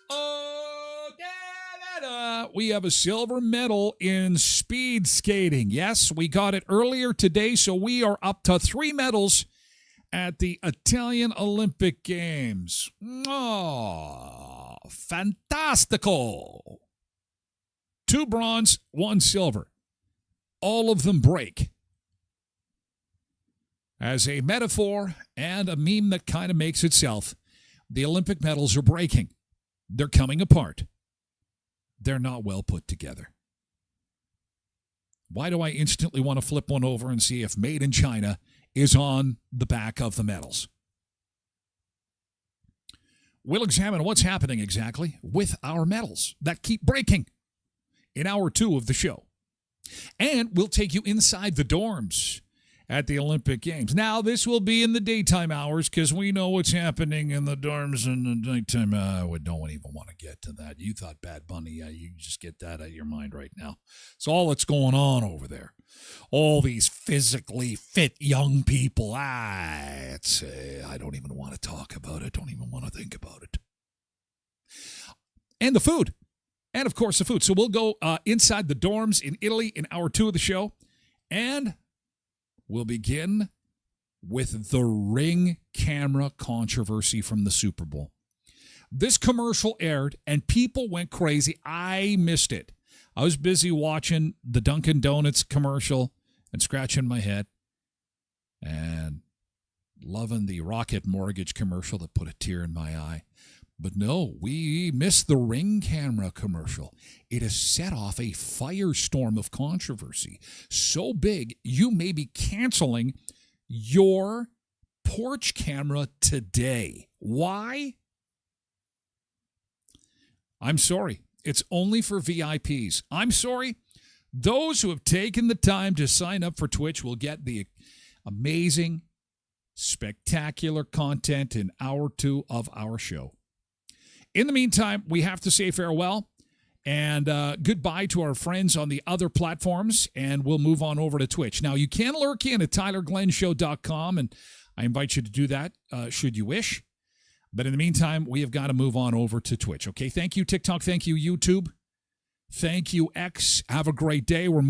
Oh, Canada! We have a silver medal in speed skating. Yes, we got it earlier today, so we are up to 3 medals at the Italian Olympic Games. Oh, fantastico. 2 bronze, 1 silver. All of them break. As a metaphor and a meme that kind of makes itself, the Olympic medals are breaking. They're coming apart. They're not well put together. Why do I instantly want to flip one over and see if Made in China is on the back of the medals? We'll examine what's happening exactly with our medals that keep breaking in hour 2 of the show. And we'll take you inside the dorms at the Olympic Games. Now, this will be in the daytime hours because we know what's happening in the dorms in the nighttime. We don't even want to get to that. You thought Bad Bunny, you just get that out of your mind right now. It's all that's going on over there. All these physically fit young people. I don't even want to talk about it. Don't even want to think about it. And the food. And, of course, the food. So we'll go inside the dorms in Italy in hour 2 of the show. And we'll begin with the Ring camera controversy from the Super Bowl. This commercial aired, and people went crazy. I missed it. I was busy watching the Dunkin' Donuts commercial and scratching my head and loving the Rocket Mortgage commercial that put a tear in my eye. But no, we missed the Ring camera commercial. It has set off a firestorm of controversy. So big, you may be canceling your porch camera today. Why? I'm sorry. It's only for VIPs. I'm sorry. Those who have taken the time to sign up for Twitch will get the amazing, spectacular content in hour 2 of our show. In the meantime, we have to say farewell and goodbye to our friends on the other platforms, and we'll move on over to Twitch. Now, you can lurk in at TylerGlenShow.com, and I invite you to do that should you wish. But in the meantime, we have got to move on over to Twitch, okay? Thank you, TikTok. Thank you, YouTube. Thank you, X. Have a great day. We're